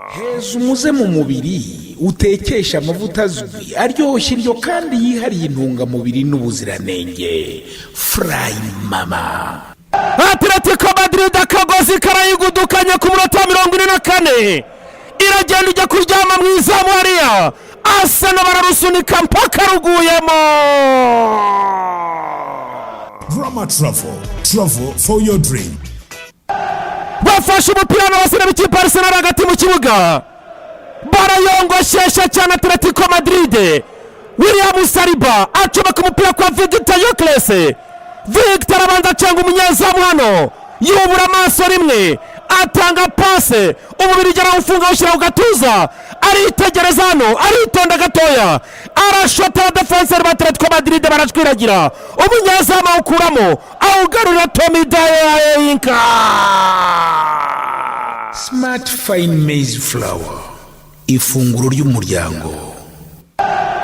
heza umuze mu mubiri utekesha amavuta azwi aryoshye iryo kandi yihariye intungamubiri n'ubuziranenge. Fry Mama. Atletico Madrid akagozi karayigudukanye ku munota 44 iragenda ijya kuryama mu izamu hariya. Arsenal bararusunika mpaka ruguyemo. Drama Travel for your dream. Bafashe umupira n'abasore b'ikipe Arsenal hagati mu kibuga. Barayongoshesha cyane Atletico Madrid. William Saliba acomeka umupira kwa Victor Gyökeres. Victor abanza cyangwa umunyezamu hano yubura amaso rimwe atanga pase umubiri gera ufunga ushyira ku gatuza aritegereza hano aritonda gatoya arashota defenseur ba Atletico Madrid barashwiragira umunyezamu awukuramo awugarurira Tommy Dayinka. Smart Fine Maize Flour, ifunguro ry'umuryango.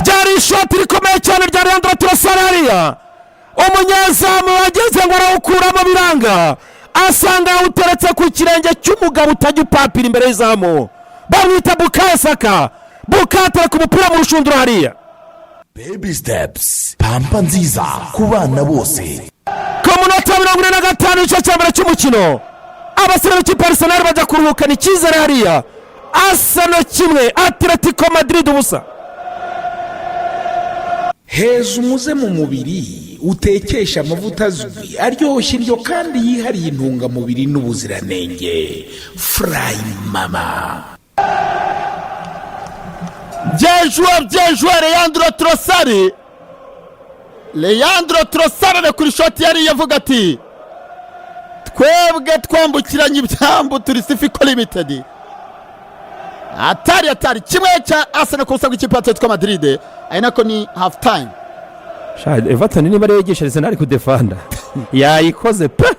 Byari shot rikomeye cyane rya Leandro Trossard. Umunyezamu wageze ngo arawukuramo biranga asanga uteretse ku kirenge cy'umugabo utajya upapira imbere y'izamu bamwita Bukayo Saka. Bukatera ku mupira mu rushundura hariya. Baby steps, pampa nziza ku bana bose. Ku munota 45 igice cya mbere cy'umukino abasore b'ikipe Arsenal bajya kuruhukana icyizere hariya. Arsenal kimwe Atletico Madrid ubusa. Heza umuze mu mubiri utekesha amavuta azwi aryoshye iryo kandi yihariye intungamubiri n'ubuziranenge. Fry Mama. Byejwe Leandro Trossard kuri shoti yari yavuga ati twebwe twambukiranye ibyambu turi Sifiko Limited. Atari kimwe cya Arsenal kusa gw'ikipe ya Atletico Madrid ainako ni half time. Everton niba regesha Arsenal kudefanda yayikoze pe.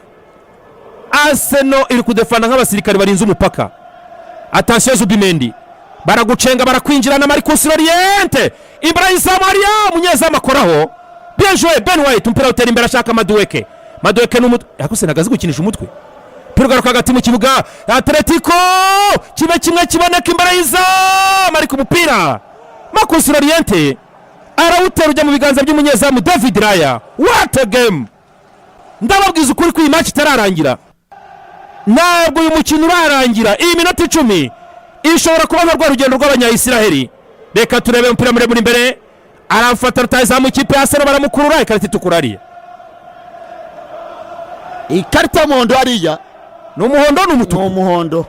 Arsenal iri kudefanda nk'abasirikare barinze umupaka. Attention Zubimendi baragucenga barakwinjirana Marcus Llorente imbere y'izamu hariya umunyezamu akoraho. Bien joué Ben White umpira utera imbere ashaka Madueke n'umutwe yakose nagazi gukinisha umutwe. Garuka hagati mu kibuga Atletico kimwe kiboneka imbere y'izamu ariko umupira Marcus Llorente arawutera ujya mu biganza by'umunyezamu David Raya. What a game! Ndababwiza ukuri ko iyi match itararangira. Ntabwo uyu mukino urarangira. Iyi minota 10 ishobora kuba nka rugendo rw'abanya-Israeli. Reka turebe umupira muremure imbere aramfata rutayizamu ikipe ya Arsenal baramukurura ikarita itukura hariya. Ikarita y'umuhondo hariya. N'umuhondo n'umutuku. N'umuhondo.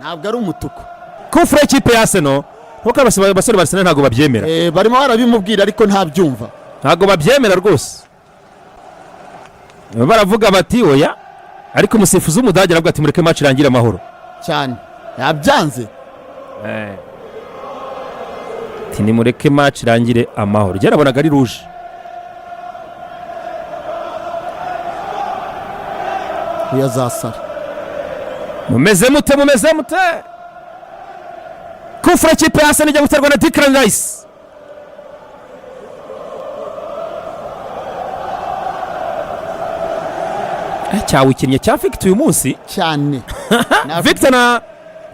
Ntabwo ari umutuku. Kufre ikipe ya Arsenal. Kuko abasore Arsenal ntago babyemera. Barimo barabimubwira ariko ntabyumva. Ntago babyemera rwose. Baravuga bati oya ariko umusifuzi w'Umudage aravuga ati mureke match irangira amahoro. Cyane. Yabyanze. Tini mureke match irangire amahoro. Yarabonaga ari rouge. Uyazasara. Mumeze mute Kufra ikipe ya Arsenal ijya guterwa na Declan Rice. Cyawikinnye cya Victor uyu munsi cyane. Victor na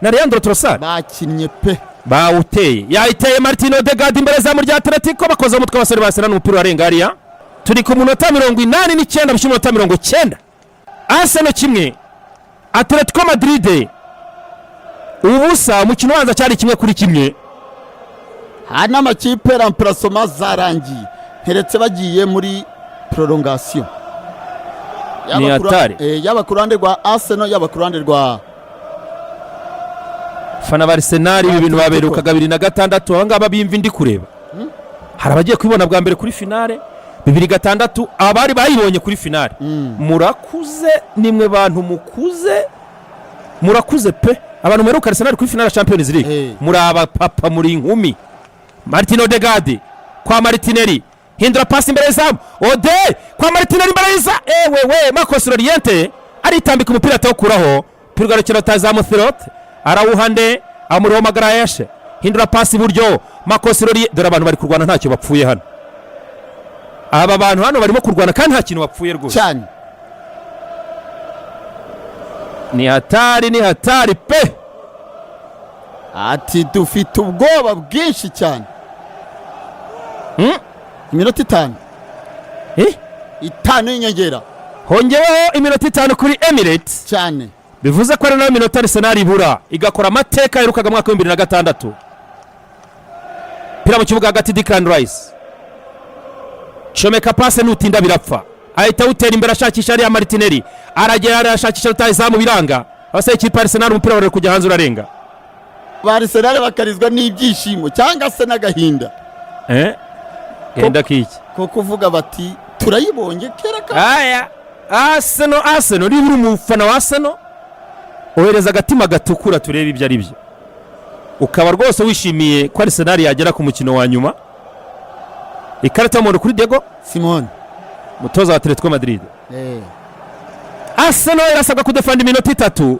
Leandro Trossard bakinnye pe bawuteye yayiteye Martin Odegaard imbere za murya Atletico bakoze umutwe abasore ba Arsenal n'umupira warenga hariya. Turi ku munota 89 bishyira munota 90. Arsenal kimwe Atletico Madrid ubusa. Umukino wanza cyari kimwe kuri kimwe. Hana amakipe remplacement zarangiye nteretse bagiye muri prolongation. Ni atari yaba ku ruhande rwa Arsenal yaba ku ruhande rwa fana Arsenal. Ibi bintu baberukaga 2006 abangaba bimva ndi kureba. Hari abagiye kwibona bwa mbere kuri finale 2006 abari bayibonye kuri finale. Murakuze nimwe bantu murakuze pe. Abantu meruka Arsenal kuri finale Champions League muraba papa muri inkumi. Martin Odegaard kwa Martinelli hindura pasi imbere y'Izamu Ode kwa Martinelli imbere y'Izamu we Marcus Llorente aritambika umupira atawukuraho. Pirgarukira tazamu Thirot arawuhande amuriho Magalhaes hindura pasi buryo Marcus Llorente. Dore abantu bari kurwana ntacyo bapfuye hano. Aba bantu hano barimo kurwana kandi nta kintu bapfuye rwose cyane. ni hatari pe. ati dufite ubwoba bwinshi cyane. Iminota 5 5 y'inyongera, hongeweho iminota 5 kuri Emirates cyane, bivuze ko ari nayo minota Arsenal ibura igakora amateka yarukaga mwaka wa 2006. Pira mu kibuga hagati Declan Rice, comeka pase nutinda birapfa, ahita utera imbere ashakisha ari Martinelli, aragera arashakisha rutayizamu biranga, abase ikipe Arsenal umupira wari kujya hanze urarenga. Arsenal bakarizwa n'ibyishimo cyangwa se n'agahinda. Genda kiki ko kuvuga bati turayibonye kera ka. Aya Arsenal ni buri mufana wa Arsenal ohereza agatima gatukura turebe ibyo ari byo, ukaba rwose wishimiye ko Arsenal yagera ku mukino wa nyuma. Ikarita y'umuhondo kuri Diego Simone, mutoza wa Atletico Madrid. Arsenal irasabwa kudefanda iminota 3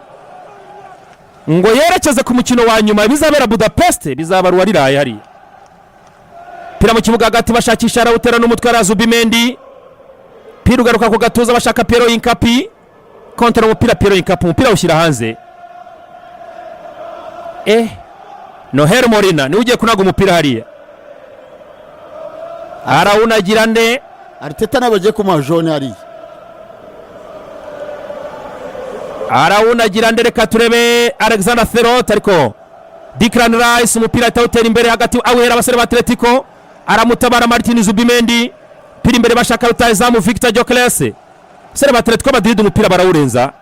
ngo yerekeze ku mukino wa nyuma bizabera Budapest, bizaba ruwariraye hari. Pira mu kibuga hagati bashakisha arawutera n'umutwe wa Zubimendi, pira ugaruka ku gatuza bashaka Piero Incapi, kontra umupira Piero Incapi, umupira ushyira hanze. Nohel Molina ni ugiye kunaga umupira hariya, arawunagira nde Arteta nabagiye kumuha jaune hariya, arawunagira nde. Reka turebe Alexander Ferrot, ariko Declan Rice umupira atawutera imbere hagati awuhera abasore ba Atletico, aramutabara Martin Zubimendi, pira imbere bashaka rutayizamu Victor Gyökeres, sere ba Atletico Madrid umupira barawurenza.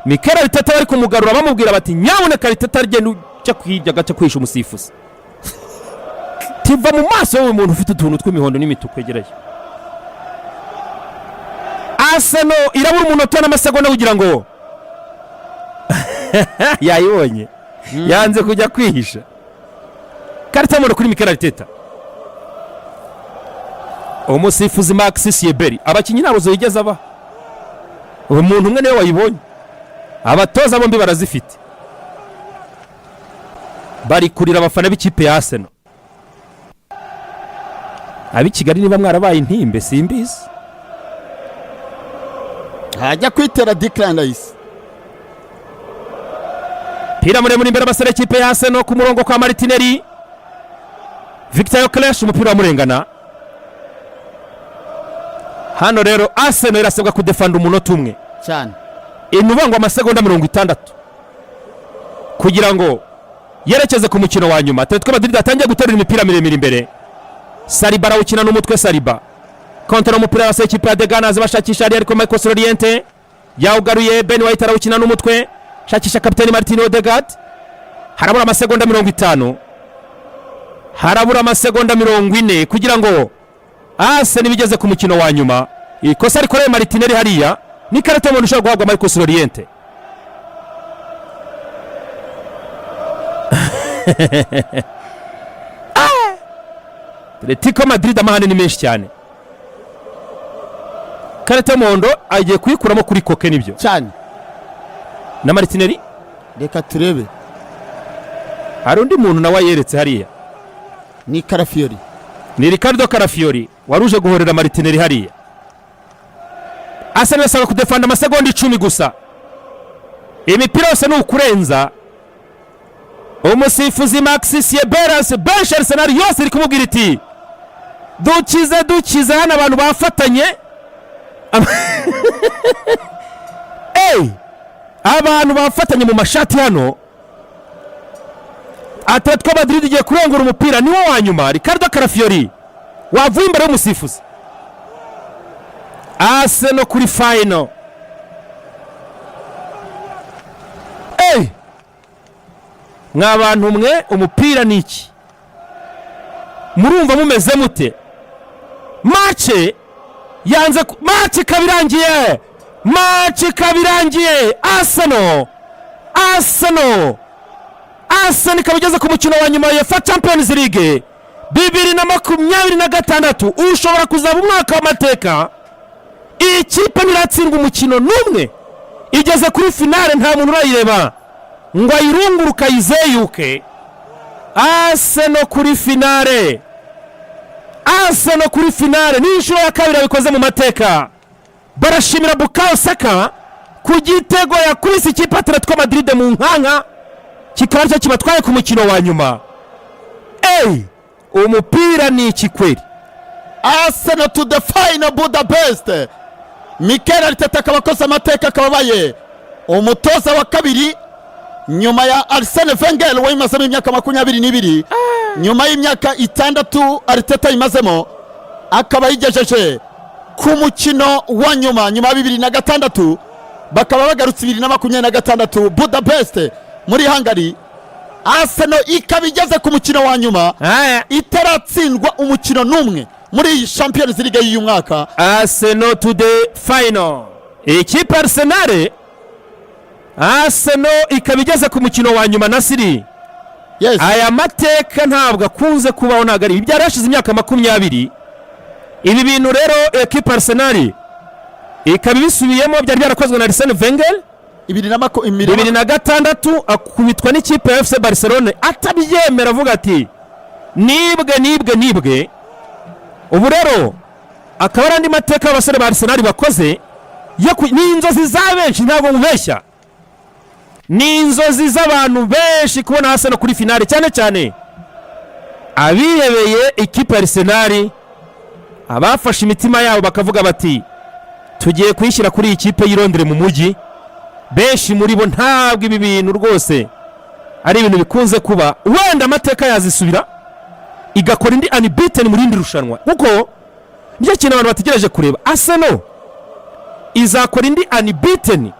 Mikel Arteta bari kumugarura bamubwira bati nyaboneka Arteta agenda uca kwirya gace kwisha umusifuzi. Tiva mu maso y'umuntu ufite utuntu tw'imihondo n'imituku yegereye. Arsenal irabura umunota n'amasegonda kugira ngo yayibonye yanze kujya kwihisha. Karita y'umuhondo kuri Mikel Arteta, umusifuzi Max Sieberi, abakinyi nabo zigeze aba umuntu umwe niwe wayibonye, abatoza bombi barazifite, bari kurira abafana b'ikipe ya Arsenal. Abi Kigali niba mwarabaye intimbe simbizi, hajya kwitera Declan Rice. pira muremure imbere abasore ikipe ya Arsenal ku murongo kwa Martinelli, Victor Gyökeres umupira wamurengana. Hano rero Arsenal irasabwa kudefanda umunota umwe cyane, inubangwa amasegonda 60 kugira ngo yerekeze ku mukino wa nyuma. Atletico Madrid atangiye guterura imipira miremire imbere, Saliba arawukina n'umutwe, Saliba kontra umupira wa ikipe ya Deganas bashakisha ari ariko Marcos Llorente yawugaruye, Ben White arawukina n'umutwe, shakisha kapiteni Martin Odegaard, harabura amasegonda 50, harabura amasegonda 40 kugira ngo Arsenal bigeze ku mukino wa nyuma. Ikosa rikoreye Martinelli hariya ni karata y'umuhondo ushobora guhabwa Marcos Llorente. Atletico Madrid amahane ni menshi cyane. Karata y'umuhondo agiye kuyikuramo kuri Koke nibyo cyane na Martinelli. Reka turebe, hari undi muntu nawe yeretse hariya, ni Carafiori, ni Ricardo Carafiori waruje guhorera Martinelli hariya. Arsenal asaba kudefanda amasegonda 10 gusa, imipira yose ni ukurenza. Umusifuzi Max Sieberi bench Arsenal yose iri kumubwira iti dukize hano abantu bafatanye. Abantu bafatanye mu mashati hano. Atletico Madrid igiye kurengura umupira niwo wa nyuma, Ricardo Carafiori wavuye imbere y'umusifuzi. Arsenal kuri final. Mwabantu mwe umupira niki murumva mumeze mute? Match yanze, match kabirangiye. Arsenal kabigeze ku mukino wa nyuma ya UEFA Champions League 2026. Ushobora kuzaba umwaka w'amateka. Iyi kipe niratsindwa umukino n'umwe, igeze kuri finale nta muntu urayireba ngo ayirunguruka yizeyuke. Arsenal kuri finale ni inshuro ya kabiri bikoze mu mateka. Barashimira Bukayo Saka ku gitego yakubise ikipe Atletico Madrid mu nkanka kikaba aricyo kibatwaye ku mukino wa nyuma. Umupira ni iki kweli? Arsenal to the final Budapest. Mikel Arteta akaba akoze amateka, akaba abaye umutoza wa kabiri nyuma ya Arsene Wenger wayimazemo imyaka 22. Nyuma y'imyaka 6 Arteta yimazemo, akaba yigejeje ku mukino wa nyuma ya 2006, bakaba bagarutse 2026 Budapest muri Hungary. Arsenal ikaba igeze ku mukino wa nyuma itaratsindwa umukino n'umwe muri iyi Champions League y'uyu mwaka. Arsenal to the final. Ikipe Arsenal ikaba igeze ku mukino wa nyuma na Siri. Yes. Aya mateka ntabwo akunze kubaho, ntabwo ari byari hashize imyaka 20. Ibi bintu rero ekipe Arsenal ikaba bisubiyemo, byari byarakozwe na Arsene Wenger 2006, akubitwa n'ikipe ya FC Barcelona atabyemera, avuga ati nibwe. Ubu rero akaba ari andi mateka y'abasore ba Arsenal bakoze ni inzozi za benshi, ntabwo mubeshya, ni inzozi z'abantu benshi kubona Arsenal kuri finale, cyane cyane abihebeye ikipe ya Arsenal, abafashe imitima yabo bakavuga bati tugiye kuyishyira kuri iyi kipe y'i Londres mu mujyi. Benshi muri bo ntabwo ibi bintu rwose ari ibintu bikunze kuba, wenda amateka yazisubira igakora indi unbeaten muri indi rushanwa, kuko nicyo kintu abantu bategereje kureba. Arsenal izakora indi unbeaten.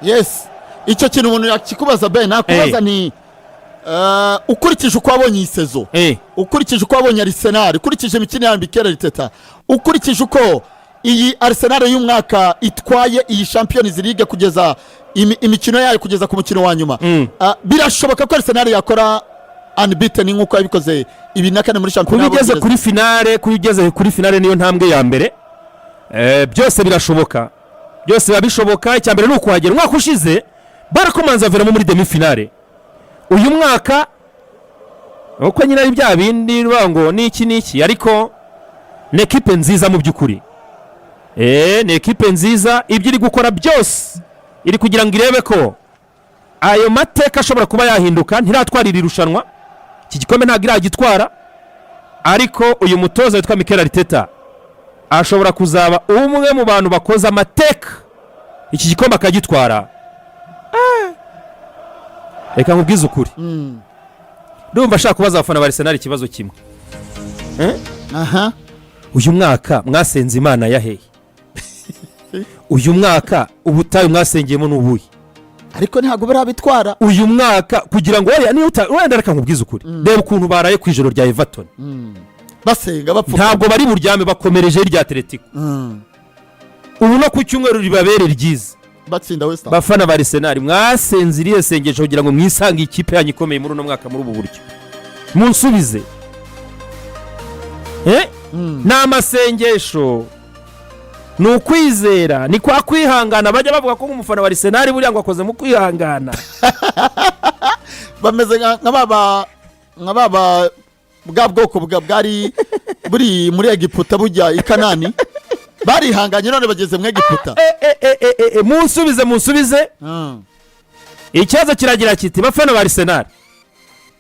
Yes, icyo kintu umuntu yakikubaza be nakubaza ni ukurikije uko wabonye iyi sezo, ukurikije uko wabonye Arsenal, ukurikije imikino ya Mikel Arteta, ukurikije uko iyi Arsenal y'umwaka itwaye iyi Champions League kugeza imikino yayo kugeza ku mukino wa nyuma, birashoboka ko Arsenal yakora unbeaten nk'uko yabikoze 2004 muri Champions League. Kugeze kuri finale niyo ntambwe ya mbere. Byose birashoboka, byose biba bishoboka. Icyambere ni ukuhagera. Umwaka ushize barakomanza veramo muri demi finale. Uyu mwaka uko nyine ari bya bindi rubango niki, ariko ni ekipe nziza mu by'ukuri. Ni ekipe nziza, ibyo iri gukora byose iri kugira ngo irebe ko ayo mateka ashobora kuba yahinduka. Ntiratwara iri rushanwa, iki gikombe ntabwo iragitwara, ariko uyu mutoza witwa Mikel Arteta ashobora kuzaba umwe mu bantu bakoze amateka iki gikombe akagitwara. Reka nkubwize ukuri, ndumva ashaka kubaza abafana ba Arsenal ikibazo kimwe. Uyu mwaka mwasenze Imana yahehe? Uyu mwaka ubutayu mwasengeyemo n'ubuye, ariko ntabwo barabitwara uyu mwaka kugira ngo wenda reka nkubwize ukuri. Reba ukuntu baraye ku ijoro rya Everton, basenga bapfuka, ntabwo bari buryame, bakomereje irya Atletico. Ubu no ku cyumweru ribabere ryiza batsinda West Ham. Bafana ba Arsenal mwasenze iriye sengesho kugira ngo mwisange ikipe yanyu ikomeye muri uno mwaka muri ubu buryo. Munsubize. N'amasengesho ni ukwizera, ni kwa kwihangana. Bajya bavuga ko umufana wa Arsenal buriya ngo akoze mu kwihangana. Bameze nka baba bwa bwoko bwari buri muri Egiputa bujya i Kanani, barihanganye none bageze mu Egiputa. Munsubize. Ikibazo kiragira kiti, bafana ba Arsenal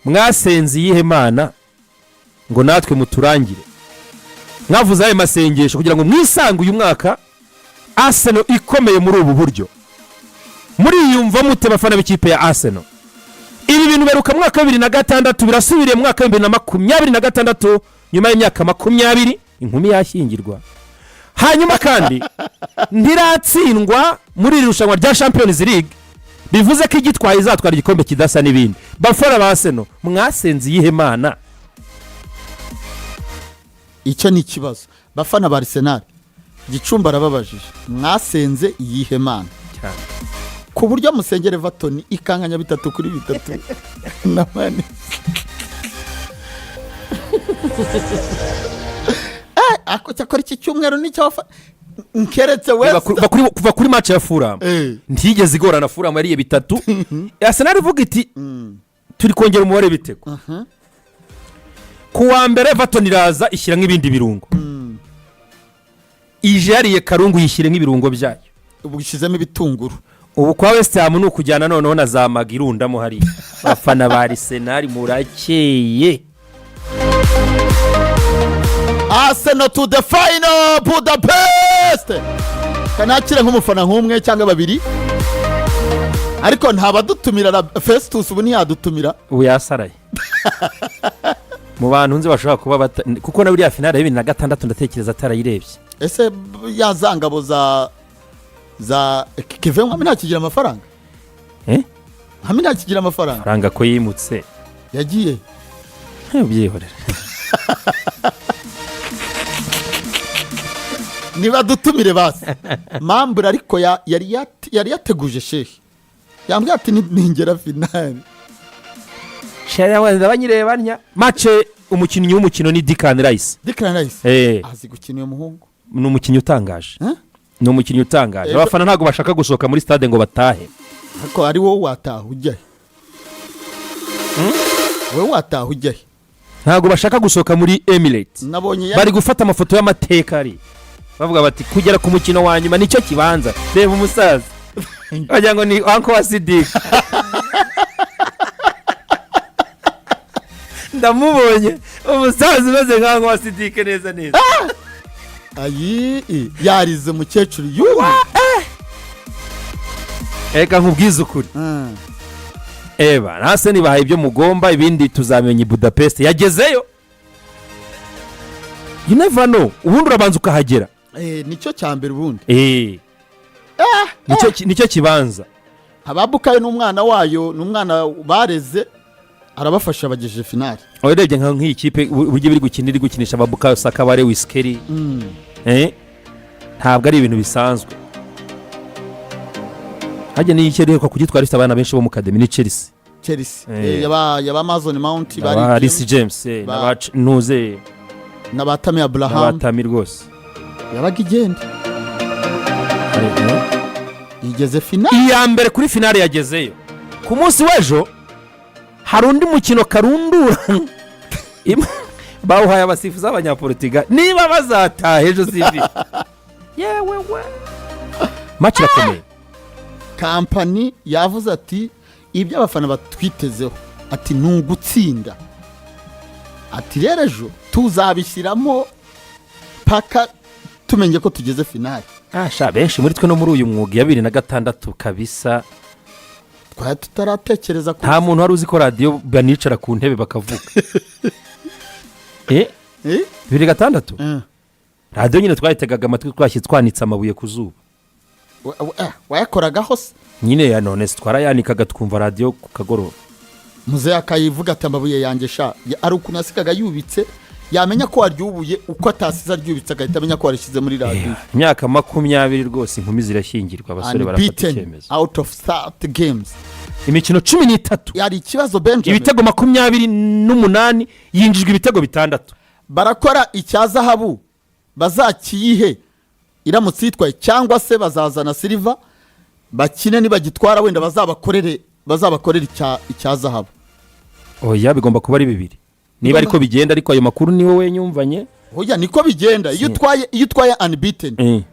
mwasenze iyihe Mana ngo natwe muturangire? Mwavuze ayo masengesho kugira ngo mwisange uyu mwaka Arsenal ikomeye muri ubu buryo. Muri yumva mute bafana b'ikipe ya Arsenal? Ibi bintu beruka mu mwaka 2006, birasubiriye mu mwaka 2026 nyuma y'imyaka 20 inkumi yashyingirwa. Hanyuma kandi ntiratsindwa muri irushanwa rya Champions League, bivuze ko igitwaye izatwara igikombe kidasa n'ibindi. Bafana ba Arsenal mwasenze iyihe Mana? Icyo ni ikibazo. Bafana ba Arsenal Gicumba arababajije, mwasenze iyihe Mana? Ku buryo musengere Everton ikankanya 3-3 na mani. Ako cyakora iki cyumweru nicyo nkeretse wese kuva kuri match ya Fulham ntigeze igorana. Fulham yariye 3. Arsenal ivuga iti turi kongera umubare bitego. Kuwa mbere Everton iraza ishyira nk'ibindi birungo. Ije yariye Karungu yishyire nk'ibirungo byayo. ubushyizemo ibitunguru. ubu kwa West Ham ni ukujyana noneho na za Magi irundamo hari bafana ba Arsenal murakeye. Arsenal to the final Budapest. Kanakira nk'umufana nk'umwe cyangwa babiri. Ariko ntabadutumira Festus ubu ntiyadutumira. Ubu yasaraye. Mu bantu nzi bashobora kuba kuko na buriya finale ya 2006 ndatekereza atarayirebye. Ese yazangabo za Kevin Hamina kigira amafaranga? Hamina kigira amafaranga. Faranga ko yimutse. Yagiye. Byihorera. Niba dutumire basi. Mambura ariko yari yateguje shehe. Yambwiye ati ningera finale. Shaya wenda banyirebanya. Matche umukinnyi w'umukino ni Declan Rice. Declan Rice. Azi gukina uyu muhungu. Ni umukinnyi utangaje. Ni umukinnyi utangaje. Abafana ntago bashaka gusohoka muri stade ngo batahe. Ariko ari wowe wataha ujyahe. Wowe wataha ujyahe. Ntago bashaka gusohoka muri Emirates. Bari gufata amafoto y'amateka ari. Bavuga bati kugera ku mukino wa nyuma nicyo kibanza. Reba umusaza. Wagira ngo ni Uncle wa Sidik. Ndamubonye umusaza umeze nka Uncle wa Sidik neza neza. Ayi yarize mukecuru yubu. Eka nkubwiza ukuri. Eba nase nibahaye ibyo mugomba ibindi tuzamenye Budapest yagezeyo. You never know. Ubundi urabanza ukahagera. Nicyo cyambere ubundi. Nicyo kibanza. Ababukayo n'umwana wayo n'umwana bareze arabafasha bagejeje finale. Orebye nka nk'ikipe buryo biri gukinira gukinisha Ababukayo Saka bare Wiskeri. Ntabwo ari ibintu bisanzwe. Hajye ni icyerekwa kugitwara ifite abana benshi bo mu academy ni Chelsea. Yaba Amazon Mount bari Reece James na Nuze na Batami Abraham. Batami rwose. Yabaga igenda. Igeze finale. Iya mbere kuri finale yagezeyo. Ku munsi w'ejo hari undi mukino karundura. Bawuhaye abasifuzi abanyapolitika niba bazataha ejo sivi. Yewe we. Match irakomeye. Company yavuze ati ibyo abafana batwitezeho ati ntugutsinda. Ati rero ejo tuzabishyiramo paka tumenye ko tugeze finale. Sha benshi muri twe no muri uyu mwuga ya 2006 kabisa. Twari tutaratekereza ko nta muntu wari uzi ko radio banicara ku ntebe bakavuga. 2006 radio nyine twayitegaga amatwi twashye twanitse amabuye ku zuba. Wayakoraga hose nyine ya none twarayanikaga twumva radio ku kagoroba. Muze akayivuga ati amabuye yanjye sha ari ukuntu asikaga yubitse yamenya ko waryubuye uko atasiza ryubitse agahita amenya ko warishize muri radio. Imyaka 20 rwose inkumi zirashyingirwa abasore barafata icyemezo. Out of 30 games. Imikino 13 yari ikibazo Benjamin. Ibitego 28 yinjijwe ibitego 6. Barakora icyazahabu bazakiyihe iramutse yitwaye cyangwa se bazazana silver bakine nibagitwara wenda bazabakorera icyazahabu. Oya bigomba kuba ari bibiri. Niba ariko bigenda ariko ayo makuru niwe wenyumvanye. Oya niko bigenda. Iyo utwaye unbeaten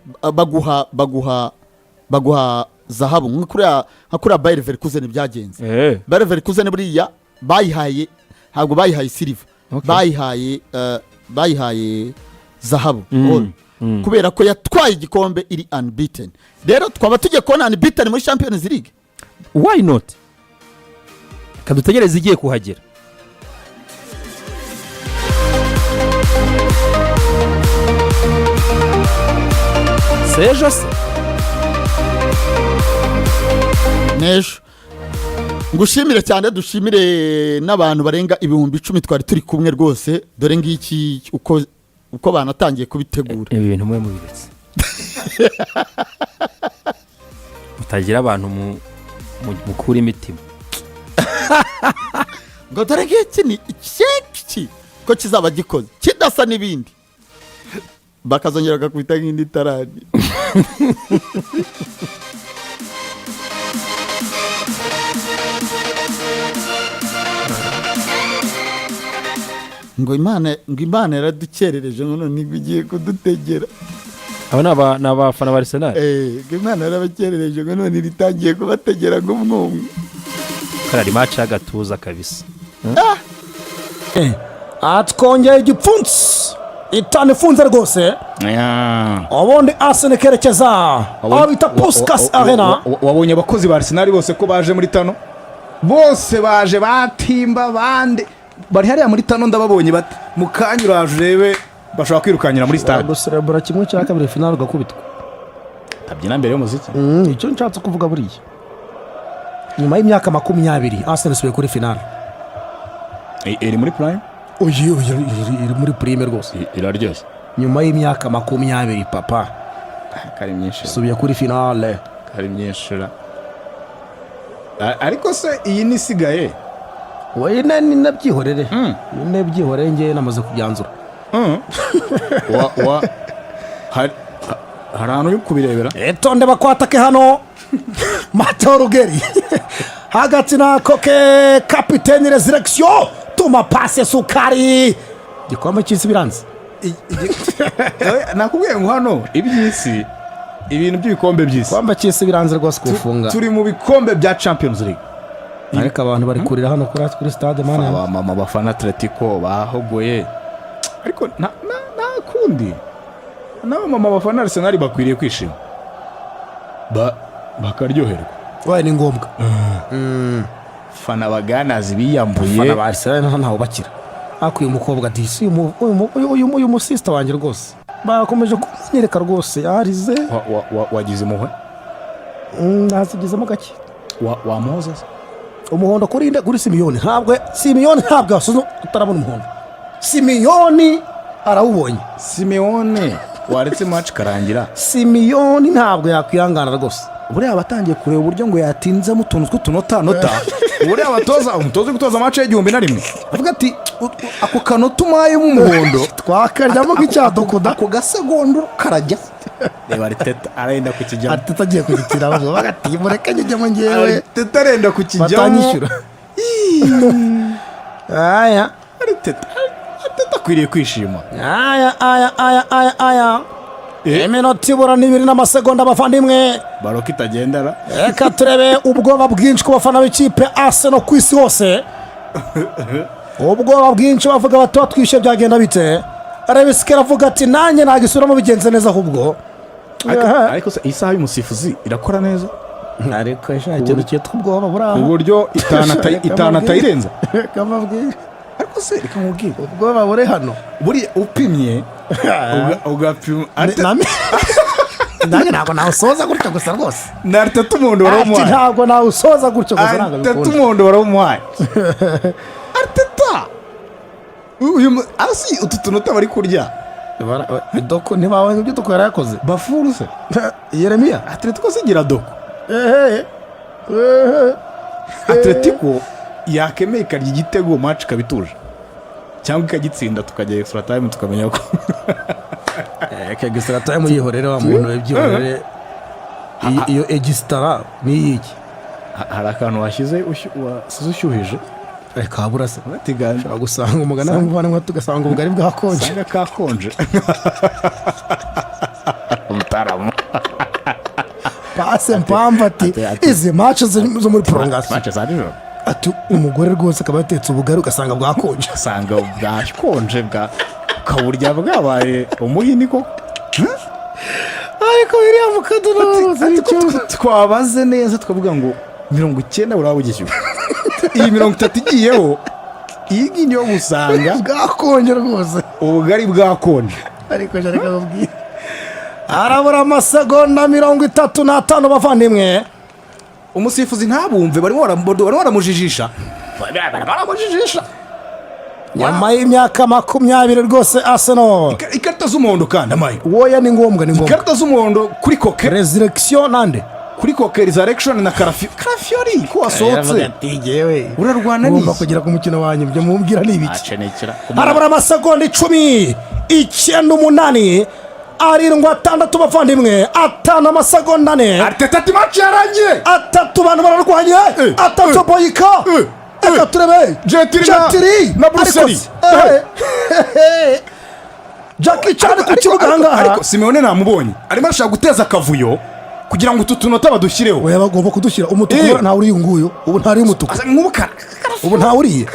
baguha zahabu nk'ukuri Bayer Leverkusen byagenze. Bayer Leverkusen buriya bayihaye ntabwo bayihaye silver. Bayihaye zahabu. Kubera ko yatwaye igikombe iri unbeaten. Rero twaba tujye kubona unbeaten muri Champions League. Why not? Kadutegereza igiye kuhagera. Sejo se Nejo ngushimire cyane dushimire n'abantu barenga 10,000 twari turi kumwe rwose dore ngiki uko banatangiye kubitegura. Ibintu mwe mubiretse. Mutagira abantu mukura imitima. Ngo dore ngiki ni iki ko kizaba gikoze kidasa n'ibindi bakazongera gakubita nk'indi tarani. ngo Imana yaradukerereje none ntigiye kudutegera. aba ni abafana ba Arsenal. Imana yarabakerereje ngo none ritangiye kubategera nk'umwumwe. Karari match y'agatuza kabisa. Twongeye igipfunsi itanu ifunze rwose. Ubundi Arsenal ikerekeza aho bita Puskas Arena. Wabonye abakozi ba Arsenal bose ko baje muri tano, bose baje batimba bande bari hariya muri tano, ndababonye bati mukanya uraje urebe bashobora kwirukanyira muri stade Guserebura kimwe cya kabiri final ugakubitwa. tabyina mbere y'umuziki. Icyo nshatse kuvuga buriya nyuma y'imyaka 20 Arsenal isubiye kuri final. Iri muri prime, iri muri prime rwose. iraryoshye Nyuma y'imyaka 20 papa kari myinshi, isubiye kuri finale. kari myinshi. Ariko se iyi nisigaye Wowe ni nabyihorere. Ni nabyihorere ngiye namaze kubyanzura. hari ahantu yo kubirebera. Etonde bakwatake hano. Mateo Rugeri. Hagati na Koke kapiteni Resurrection. Tuma pase Sukari. Gikombe cy'isi biranze. Nakubwiye ngo hano iby'isi, ibintu by'ibikombe by'isi, Gikombe cy'isi biranze rwose kufunga. turi mu bikombe bya Champions League. Ariko abantu bari kurira hano kuri stade mane. Abamama bafana Atletico bahogoye, ariko nta kundi n'abamama bafana Arsenal bakwiriye kwishima bakaryoherwa. Waye ni ngombwa. Fana baganazi biyambuye, Fana ba Arsenal ntaho bakira. Akuye umukobwa disi uyu musista wanjye rwose. Bakomeje kunyereka rwose yarize. wagize impuhwe, Nazigizemo gake. wamuhoza Umuhondo kuri Simiyoni ntabwo asuzo utarabona umuhondo. Simiyoni arawubonye. Simeone waretse match karangira. Simiyoni ntabwo yakwihangana rwose. Buriya abatangiye kureba uburyo ngo yatinzemo utuntu tw'utunota buriya umutoza gutoza match y'igihumbi na rimwe avuga ati ako kanota umaye mu muhondo twakaryamo nk'icyadokoda ako gasegondo karajya. Reba Arteta arenda kukijyamo, Arteta agiye kugikira bavuga bagati mureke njyemo ngewe. Arteta arenda kukijyamo Batanyishyura. Aya Arteta akwiriye kwishima. Aya iminota ibura 2 n'amasegonda abavandimwe. Baroka itagendera. Reka turebe ubwoba bwinshi ku bafana b'ikipe Arsenal ku isi hose. Ubwoba bwinshi bavuga bati batwishe byagenda bite. Arabisikera avuga ati nanjye nagisubiramo bigenze neza ahubwo. Ariko se isaha y'umusifuzi irakora neza, Ariko ikintu cyitwa ubwoba buraho. uburyo itana tayirenza. Kamabwira. Ariko se reka nkubwire, Ubwoba buri hano. buri upimye ugapima Nanjye ntabwo nawusoza gutyo gusa rwose. na Arteta umuhondo waramuhaye, Ntabwo nawusoza gutyo gusa ntabwo Arteta bikunda. umuhondo waramuhaye. Arteta utu tunota bari kurya Doko ntibabonye ibyo dukora yakoze. bafuru se. Yeremiya. Atletico sigira doko. Atletico yakemeye ikarya igitego match kabituje, cyangwa ikagitsinda tukajya extra time tukamenya ko Kagistra time yihorere wa muntu webyihorere. Iyo egistara ni iki? hari akantu washyize wasize ushyuhije Kabura se. tiganje Gusanga umugana n'umuvana nko tugasanga ubugari bwakonje. sanga kakonje umutaramu Pase mpamva ati izi match zo muri prolongation. match za nijoro Ati umugore rwose akaba yatetse ubugari ugasanga bwakonje. usanga bwakonje kaburya bwabaye umuhini ko. Ariko biriya mukadura twabaze neza tukavuga ngo 90 uraba ugishyuye, iyi 30 igiyeho, iyi ngiyi niyo gusanga bwakonje rwose. ubugari bwakonje. Ariko jareka babwira arabura amasegonda 35 bavandimwe. Umusifuzi ntabumve barimo baramujijisha. Nyuma y'imyaka 20 rwose Arsenal. Ikarita z'umuhondo kandi amaye. Woya ni ngombwa. Ikarita z'umuhondo kuri Koke. Resurrection nande. Kuri Koke Resurrection na Karafiori ko wasohotse. Urarwana Ngomba kugira ku mukino wanyu byo mumbwira ni ibiki. Acenekera. Arabura amasegonda 10. 9 8 bavandimwe. 5 amasegonda 4. Arteta ati match yarangiye. 3 bantu bararwanye. 3 boyika. Eka turebe Jetiri na Brussels. Jackie Chan ku kibuga ariko ahangaha Simeone namubonye arimo arashaka guteza akavuyo kugira ngo utu tunota badushyireho. oya bagomba kudushyira umutuku ntawe uriye nguyu ubu ntari umutuku ubu ntawe uriye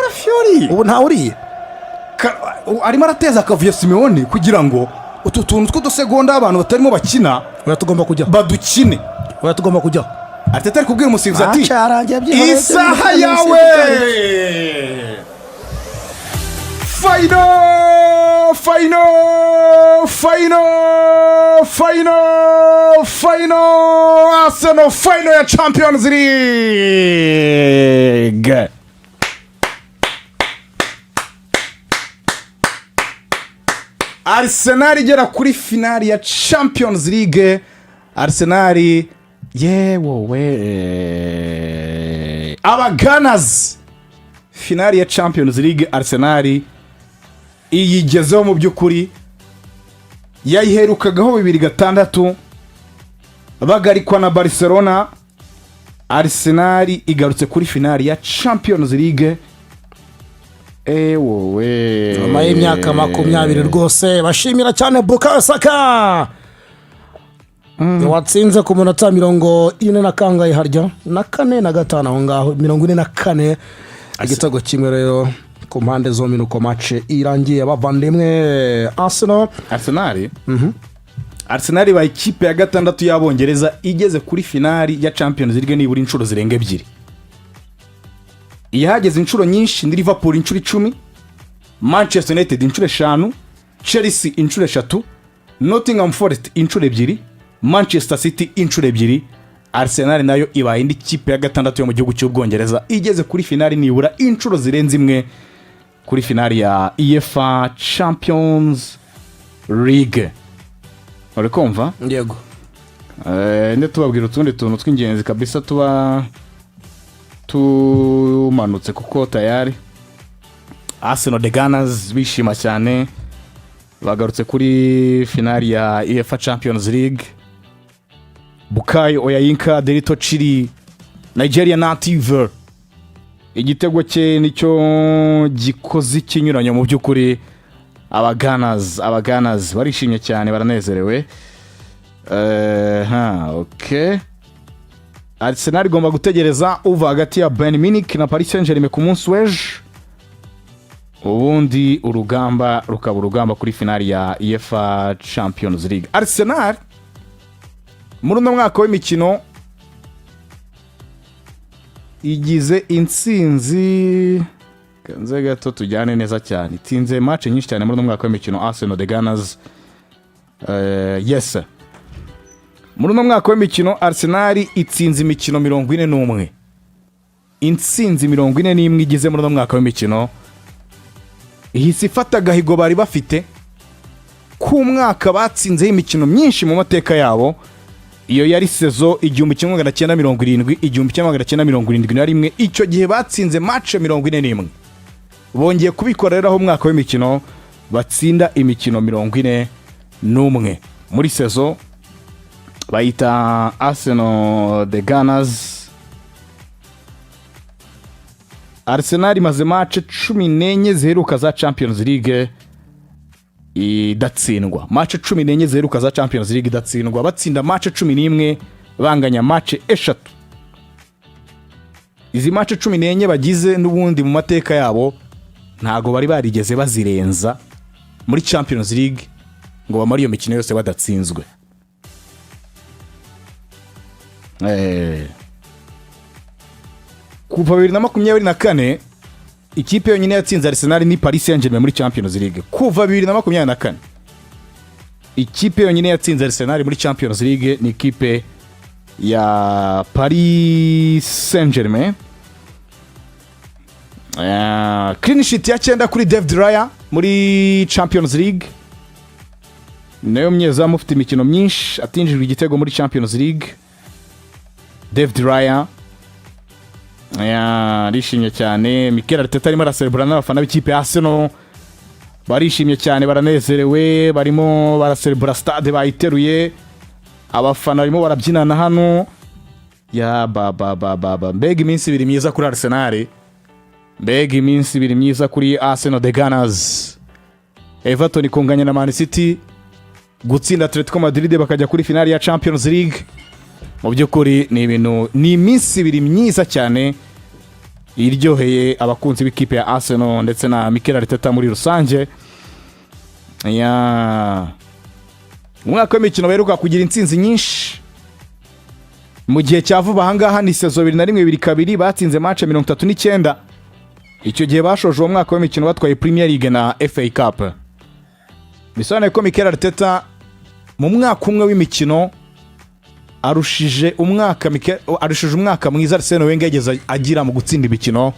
ubu ntawe uriye arimo arateza akavuyo Simeone kugira ngo utu tuntu tw'udusegonda abantu batarimo bakina oya tugomba kujya badukine. oya tugomba kujya Arteta ari kubwira umusifuzi ati cyarangiye byihoreye isaha yawe final Arsenal final ya Champions League. Arsenal igera kuri finali ya Champions League. Arsenal yewowe Gunners finali ya Champions League Arsenal iyigezeho mu by'ukuri yayiherukagaho 2006 bagarikwa na Barcelona. Arsenal igarutse kuri finali ya Champions League wowe nyuma y'imyaka 20 rwose bashimira cyane Bukayo Saka watsinze ku munota 40 na kangahe harya na 4 na 5 aho ngaho 44 igitego kimwe rero ku mpande zombi nuko match irangiye abavandimwe Arsenal ba ikipe ya gatandatu y'Abongereza igeze kuri finali ya Champions League nibura inshuro zirenga ebyiri. Ihageze inshuro nyinshi ni Liverpool inshuro 10, Manchester United inshuro 5, Chelsea inshuro 3, Nottingham Forest inshuro 2, Manchester City inshuro 2. Arsenal nayo ibaye indi kipe ya gatandatu yo mu gihugu cy'Ubwongereza igeze kuri finali nibura inshuro zirenze imwe kuri finali ya UEFA Champions League. Urikumva? yego Nde tubabwira utundi tuntu tw'ingenzi kabisa tuba tumanutse kuko tayari Arsenal the Gunners bishima cyane bagarutse kuri finali ya UEFA Champions League. Bukayo Oyayinka Derito Chiri Nigeria native igitego cye nicyo gikoze ikinyuranyo mu by'ukuri. Gunners barishimye cyane baranezerewe. Okay. Arsenal igomba gutegereza uva hagati ya Bayern Munich na Paris Saint-Germain ku munsi w'ejo, ubundi urugamba rukaba urugamba kuri finali ya UEFA Champions League. Arsenal muri uno mwaka w'imikino igize intsinzi kanze gato tujyane neza cyane, itinze match nyinshi cyane muri uno mwaka w'imikino. Arsenal the Gunners yes, muri uno mwaka w'imikino Arsenal itsinze imikino 41, intsinzi 41 igize muri uno mwaka w'imikino. Ihise ifata agahigo bari bafite ku mwaka batsinzeho imikino myinshi mu mateka yabo. Iyo yari sezo 1970 1971, icyo gihe batsinze match 41. Bongeye kubikoreraho umwaka w'imikino batsinda imikino 41 muri sezo. Bayita Arsenal the Gunners. Arsenal imaze match 14 ziheruka za Champions League idatsindwa. Match 14 ziheruka za Champions League idatsindwa, batsinda match 11 banganya match 3. Izi match 14 bagize n'ubundi mu mateka yabo ntago bari barigeze bazirenza muri Champions League ngo bamara iyo mikino yose badatsinzwe. Kuva 2024 ikipe yonyine yatsinze Arsenal ni Paris Saint-Germain muri Champions League. Kuva 2024 ikipe yonyine yatsinze Arsenal muri Champions League ni ikipe ya Paris Saint-Germain. Clean sheet ya 9 kuri David Raya muri Champions League. Nayo mnyezamu ufite imikino myinshi atinjijwe igitego muri Champions League. David Raya rishimye cyane. Mikel Arteta arimo araserebura n'abafana b'ikipe ya Arsenal barishimye cyane baranezerewe, barimo baraserebura, stade bayiteruye, abafana barimo barabyinana hano. Ya baba mbega iminsi ibiri myiza kuri Arsenal, mbega iminsi ibiri myiza kuri Arsenal the Gunners. Everton ikunganya na Man City, gutsinda Atletico Madrid bakajya kuri finali ya Champions League. Mu by'ukuri ni ibintu, ni iminsi ibiri myiza cyane iryoheye abakunzi b'ikipe ya Arsenal ndetse na Mikel Arteta muri rusange. Umwaka w'imikino baheruka kugira intsinzi nyinshi mu gihe cya vuba. Ahangaha ni sezo 2021-22 batsinze match 39. Icyo gihe bashoje uwo mwaka w'imikino batwaye Premier League na FA Cup. Bisobanuye ko Mikel Arteta mu mwaka umwe w'imikino arushije umwaka mwiza Arsene Wenger yageze agira mu gutsinda imikino